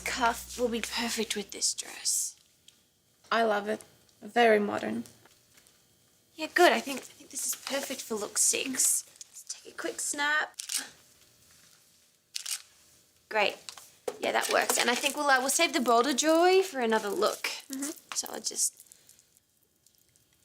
cuff will be perfect with this dress. I love it. Very modern. Yeah, good. I think this is perfect for look 6. Let's take a quick snap. Great. Yeah, that works. And I think we'll save the bolder jewelry for another look. So I'll just...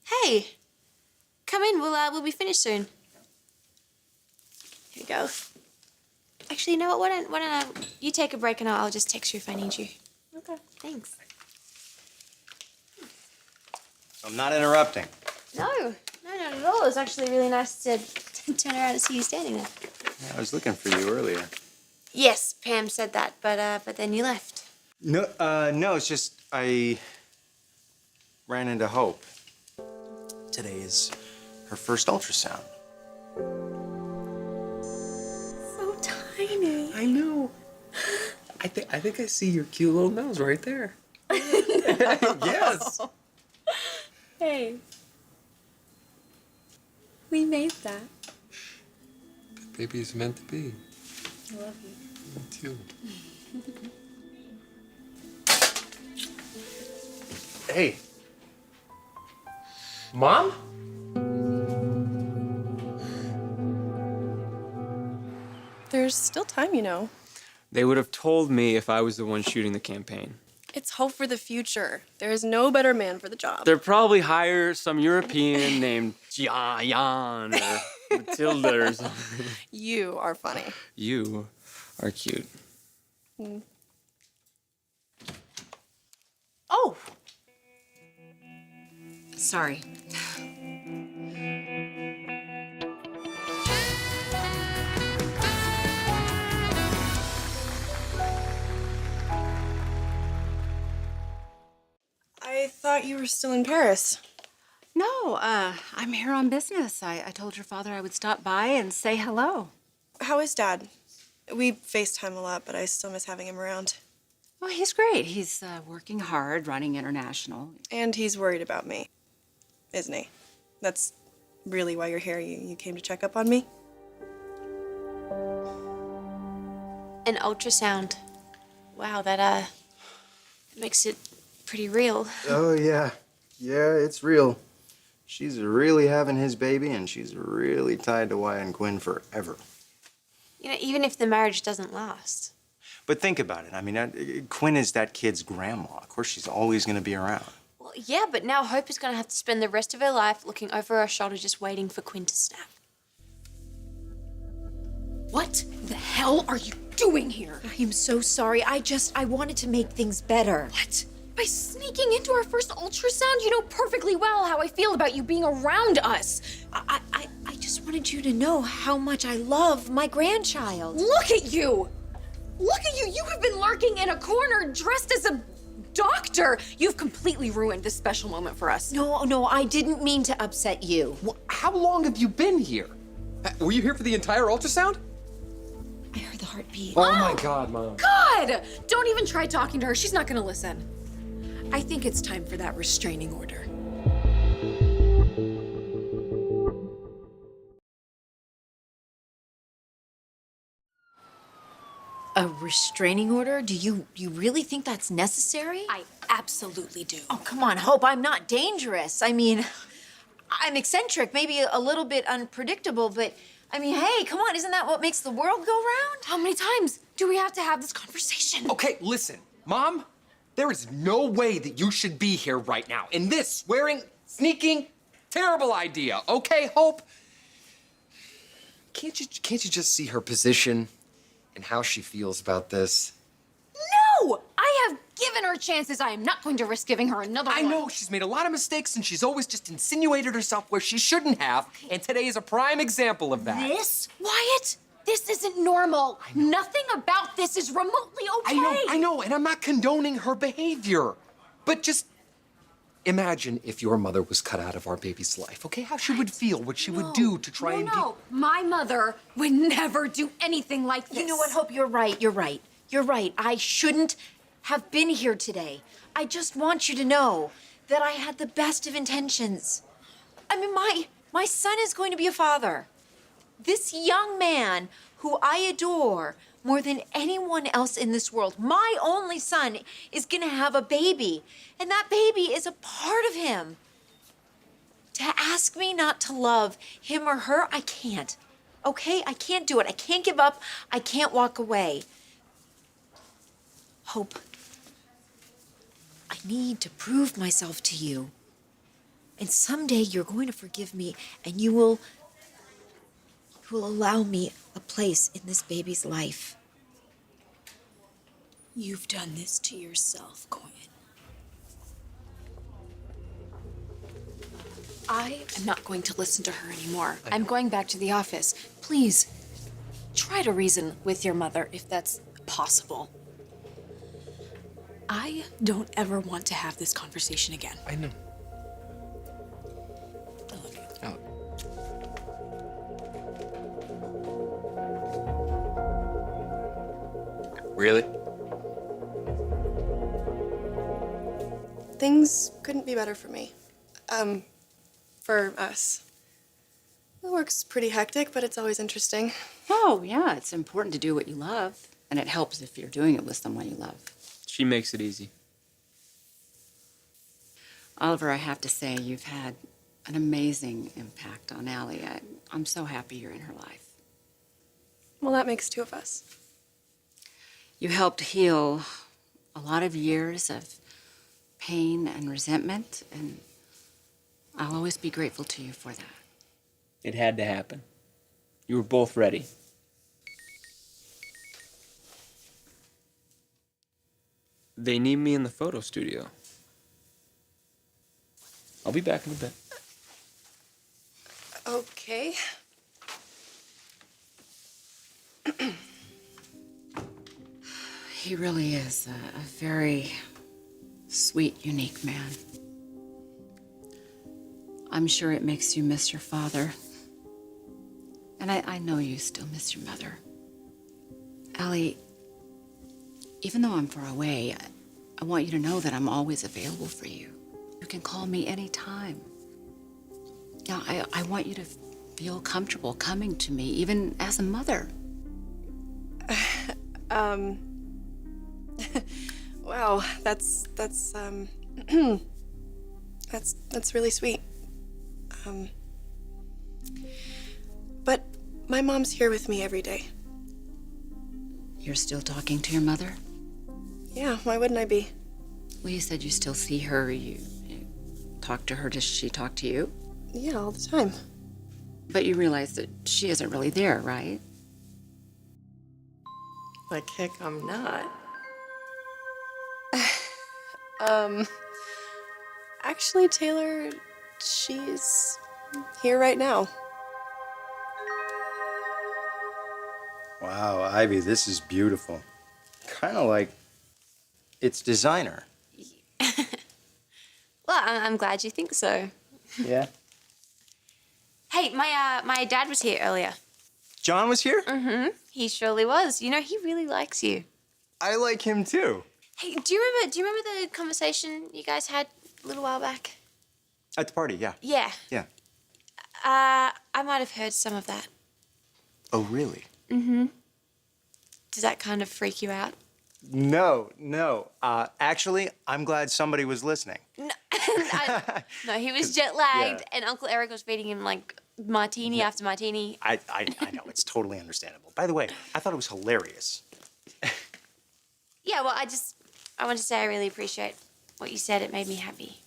Hey, come in. We'll be finished soon. Here we go. Actually, you know what? Why don't you take a break and I'll just text you if I need you. Okay. Thanks. I'm not interrupting. No, not at all. It's actually really nice to turn around and see you standing there. I was looking for you earlier. Yes, Pam said that, but then you left. No, it's just I ran into Hope. Today is her first ultrasound. So tiny. I know. I think I see your cute little nose right there. Yes. Hey. We made that. Baby is meant to be. I love you. Me too. Hey. Mom? There's still time, you know. They would have told me if I was the one shooting the campaign. It's hope for the future. There is no better man for the job. They'll probably hire some European named Jan or Matilda or something. You are funny. You are cute. Oh! Sorry. I thought you were still in Paris. No, I'm here on business. I told your father I would stop by and say hello. How is Dad? We FaceTime a lot, but I still miss having him around. Well, he's great. He's working hard, running international. And he's worried about me, isn't he? That's really why you're here. You came to check up on me? An ultrasound. Wow, that makes it pretty real. Oh, yeah. Yeah, it's real. She's really having his baby, and she's really tied to Wyatt and Quinn forever. You know, even if the marriage doesn't last. But think about it. I mean, Quinn is that kid's grandma. Of course, she's always going to be around. Well, yeah, but now Hope is going to have to spend the rest of her life looking over her shoulder just waiting for Quinn to snap. What the hell are you doing here? I am so sorry. I wanted to make things better. What? By sneaking into our first ultrasound? You know perfectly well how I feel about you being around us. I just wanted you to know how much I love my grandchild. Look at you! Look at you! You have been lurking in a corner dressed as a doctor! You've completely ruined this special moment for us. No, I didn't mean to upset you. Well, how long have you been here? Were you here for the entire ultrasound? I heard the heartbeat. Oh my God, Mom. God! Don't even try talking to her. She's not gonna listen. I think it's time for that restraining order. A restraining order? Do you really think that's necessary? I absolutely do. Oh, come on, Hope. I'm not dangerous. I mean, I'm eccentric, maybe a little bit unpredictable, but I mean, hey, come on, isn't that what makes the world go round? How many times do we have to have this conversation? Okay, listen, Mom, there is no way that you should be here right now. And this swearing, sneaking, terrible idea. Okay, Hope? Can't you just see her position and how she feels about this? No! I have given her chances. I am not going to risk giving her another one. I know she's made a lot of mistakes and she's always just insinuated herself where she shouldn't have. And today is a prime example of that. This? Wyatt, this isn't normal. Nothing about this is remotely okay. I know, and I'm not condoning her behavior. But just imagine if your mother was cut out of our baby's life, okay? How she would feel, what she would do to try and be... No, my mother would never do anything like this. You know what, Hope? You're right. I shouldn't have been here today. I just want you to know that I had the best of intentions. I mean, my son is going to be a father. This young man who I adore more than anyone else in this world. My only son is gonna have a baby, and that baby is a part of him. To ask me not to love him or her, I can't. Okay? I can't do it. I can't give up. I can't walk away. Hope, I need to prove myself to you. And someday you're going to forgive me, and you will allow me a place in this baby's life. You've done this to yourself, Quinn. I am not going to listen to her anymore. I'm going back to the office. Please, try to reason with your mother if that's possible. I don't ever want to have this conversation again. I know. I love you. Oh. Really? Things couldn't be better for me. For us. The work's pretty hectic, but it's always interesting. Oh, yeah, it's important to do what you love. And it helps if you're doing it with someone you love. She makes it easy. Oliver, I have to say, you've had an amazing impact on Allie. I'm so happy you're in her life. Well, that makes two of us. You helped heal a lot of years of pain and resentment, and I'll always be grateful to you for that. It had to happen. You were both ready. They need me in the photo studio. I'll be back in a bit. Okay. He really is a very sweet, unique man. I'm sure it makes you miss your father. And I know you still miss your mother. Allie, even though I'm far away, I want you to know that I'm always available for you. You can call me anytime. Now, I want you to feel comfortable coming to me, even as a mother. Wow, that's really sweet. But my mom's here with me every day. You're still talking to your mother? Yeah, why wouldn't I be? Well, you said you still see her. You talk to her. Does she talk to you? Yeah, all the time. But you realize that she isn't really there, right? Like, heck, I'm not. Actually, Taylor, she's here right now. Wow, Ivy, this is beautiful. Kind of like it's designer. Well, I'm glad you think so. Yeah. Hey, my dad was here earlier. John was here? Mm-hmm. He surely was. You know, he really likes you. I like him too. Hey, do you remember the conversation you guys had a little while back? At the party, yeah. Yeah. Yeah. I might have heard some of that. Oh, really? Mm-hmm. Does that kind of freak you out? No. Actually, I'm glad somebody was listening. No, no, he was jet lagged, yeah. and Uncle Eric was feeding him like martini after martini. I know, it's totally understandable. By the way, I thought it was hilarious. Yeah, well, I want to say I really appreciate what you said. It made me happy.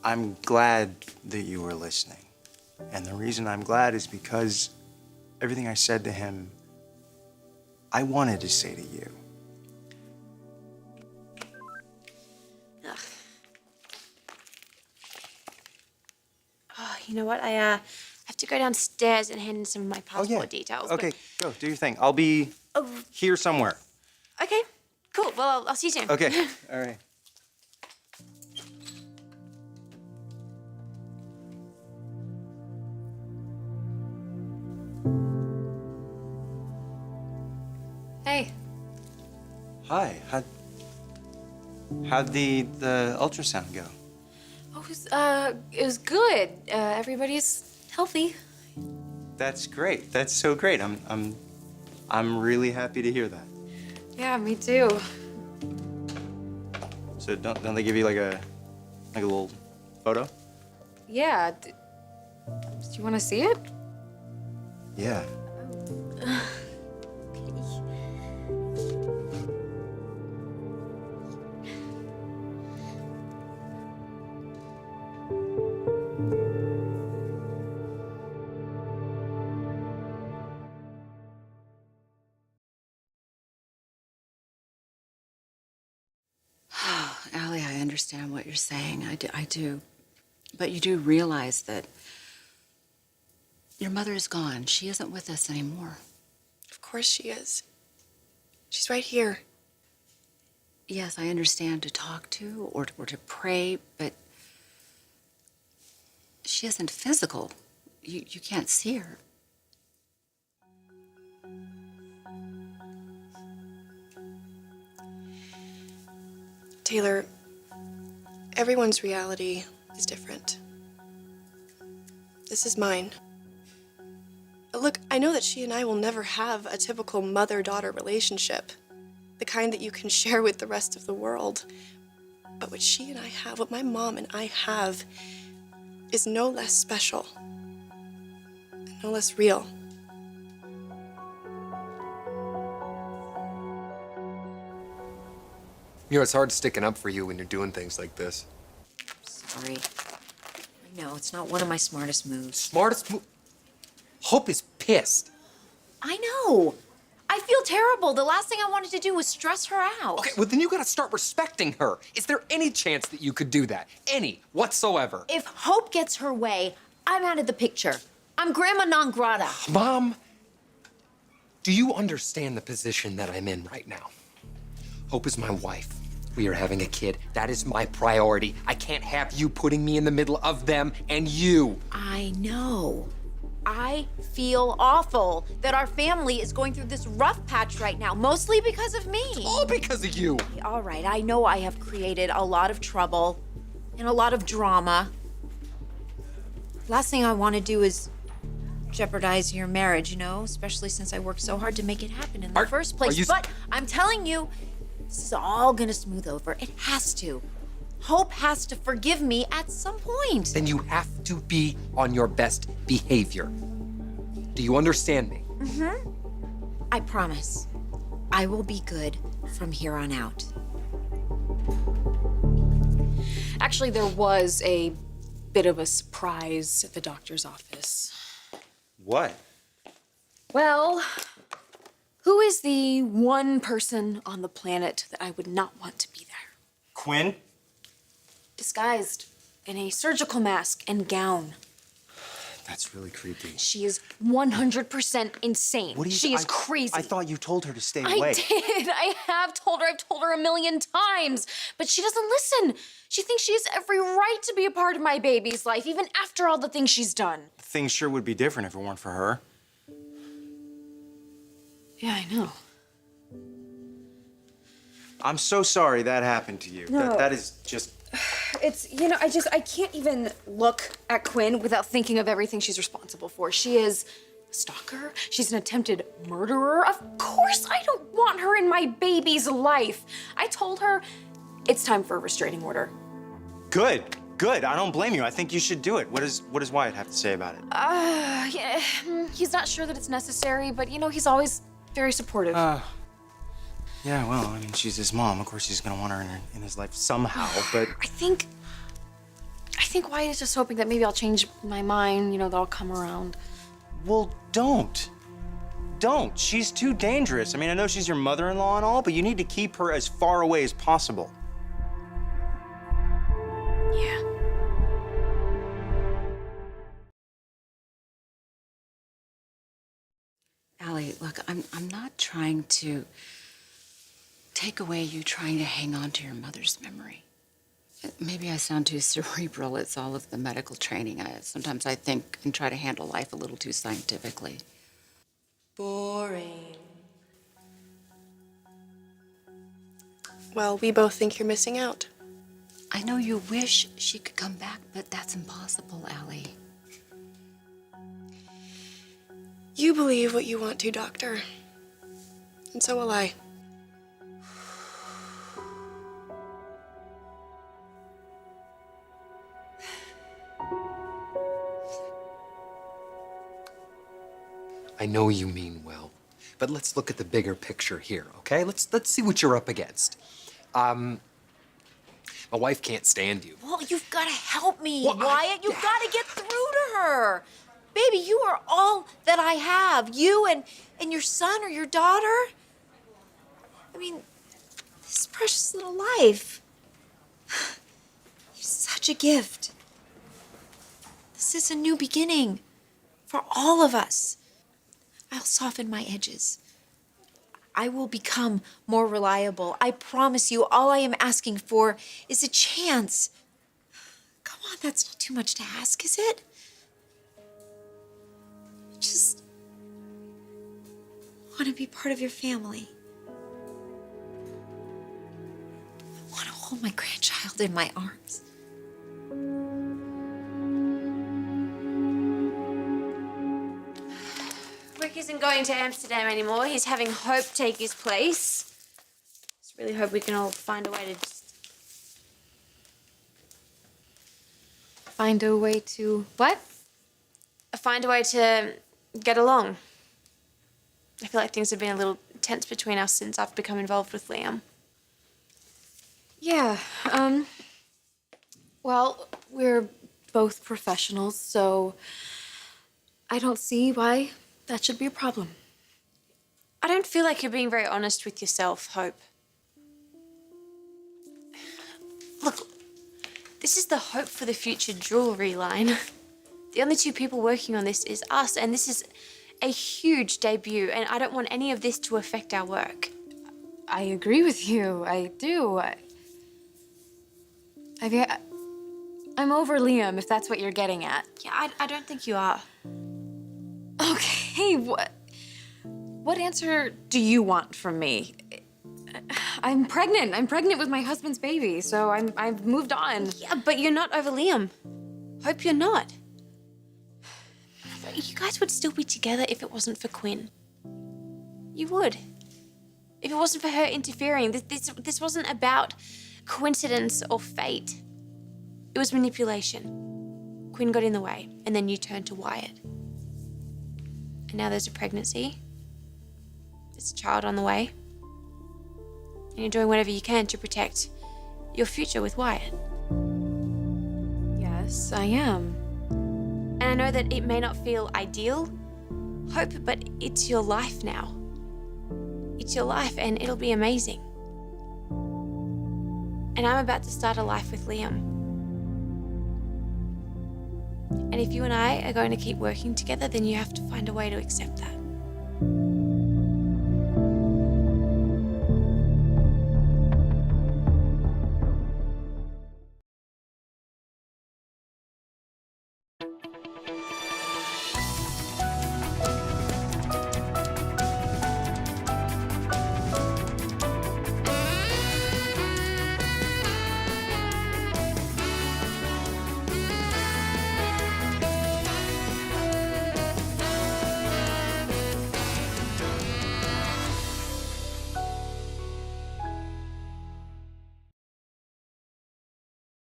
I'm glad that you were listening. And the reason I'm glad is because everything I said to him, I wanted to say to you. Ugh. Oh, you know what? I have to go downstairs and hand in some of my passport details. Okay, go, do your thing. I'll be here somewhere. Okay, cool. Well, I'll see you soon. Okay, all right. Hey. Hi, how'd the ultrasound go? Oh, it was good. Everybody's healthy. That's great. That's so great. I'm I'm really happy to hear that. Yeah, me too. So don't they give you like a little photo? Yeah. Do you want to see it? Yeah. Allie, I understand what you're saying. I do. But you do realize that your mother is gone. She isn't with us anymore. Of course she is. She's right here. Yes, I understand to talk to or to pray, but she isn't physical. You can't see her. Taylor, everyone's reality is different. This is mine. Look, I know that she and I will never have a typical mother-daughter relationship, the kind that you can share with the rest of the world. But what she and I have, what my mom and I have, is no less special, and no less real. You know, it's hard sticking up for you when you're doing things like this. Sorry. I know, it's not one of my smartest moves. Smartest move. Hope is pissed. I know. I feel terrible. The last thing I wanted to do was stress her out. Okay, well, then you gotta start respecting her. Is there any chance that you could do that? Any, whatsoever? If Hope gets her way, I'm out of the picture. I'm grandma non grata. Mom, do you understand the position that I'm in right now? Hope is my wife. We are having a kid. That is my priority. I can't have you putting me in the middle of them and you. I know. I feel awful that our family is going through this rough patch right now, mostly because of me. All because of you. All right, I know I have created a lot of trouble and a lot of drama. Last thing I want to do is jeopardize your marriage, you know, especially since I worked so hard to make it happen in the first place. But I'm telling you, this is all gonna smooth over. It has to. Hope has to forgive me at some point. Then you have to be on your best behavior. Do you understand me? Mm-hmm. I promise. I will be good from here on out. Actually, there was a bit of a surprise at the doctor's office. What? Well, who is the one person on the planet that I would not want to be there? Quinn? Disguised in a surgical mask and gown. That's really creepy. She is 100% insane. What do you? She is crazy. I thought you told her to stay I away. did. I have told her. I've told her 1,000,000 times. But she doesn't listen. She thinks she has every right to be a part of my baby's life, even after all the things she's done. Things sure would be different if it weren't for her. Yeah, I know. I'm so sorry that happened to you. No. That is just... It's, you know, I can't even look at Quinn without thinking of everything she's responsible for. She is a stalker. She's an attempted murderer. Of course I don't want her in my baby's life. I told her it's time for a restraining order. Good. Good. I don't blame you. I think you should do it. What does Wyatt have to say about it? Yeah, he's not sure that it's necessary, but, you know, he's always very supportive. Yeah, well, I mean, she's his mom. Of course he's gonna want her in his life somehow, but... I think Wyatt is just hoping that maybe I'll change my mind, you know, that I'll come around. Well, don't. Don't. She's too dangerous. I mean, I know she's your mother-in-law and all, but you need to keep her as far away as possible. Yeah. Allie, look, I'm not trying to take away you trying to hang on to your mother's memory. Maybe I sound too cerebral. It's all of the medical training. Sometimes I think and try to handle life a little too scientifically. Boring. Well, we both think you're missing out. I know you wish she could come back, but that's impossible, Allie. You believe what you want to, Doctor. And so will I. I know you mean well, but let's look at the bigger picture here, okay? Let's see what you're up against. My wife can't stand you. Well, you've got to help me, Well, Wyatt. You've got to get through to her. Baby, you are all that I have. You and your son or your daughter. I mean, this precious little life. You're such a gift. This is a new beginning for all of us. I'll soften my edges. I will become more reliable. I promise you, all I am asking for is a chance. Come on, that's not too much to ask, is it? I just want to be part of your family. I want to hold my grandchild in my arms. Rick isn't going to Amsterdam anymore. He's having Hope take his place. Just really hope we can all find a way to Find a way to what? find a way to get along. I feel like things have been a little tense between us since I've become involved with Liam. Yeah, well, we're both professionals, so I don't see why that should be a problem. I don't feel like you're being very honest with yourself, Hope. Look, this is the Hope for the Future jewelry line. The only two people working on this is us, and this is a huge debut, and I don't want any of this to affect our work. I agree with you, I do. I'm over Liam, if that's what you're getting at. Yeah, I don't think you are. Okay, what answer do you want from me? I'm pregnant. I'm pregnant with my husband's baby, so I've moved on. Yeah, but you're not over Liam. Hope you're not. You guys would still be together if it wasn't for Quinn. You would. If it wasn't for her interfering, this wasn't about coincidence or fate. It was manipulation. Quinn got in the way, and then you turned to Wyatt. And now there's a pregnancy. There's a child on the way. And you're doing whatever you can to protect your future with Wyatt. Yes, I am. And I know that it may not feel ideal, Hope, but it's your life now. It's your life, and it'll be amazing. And I'm about to start a life with Liam. And if you and I are going to keep working together, then you have to find a way to accept that.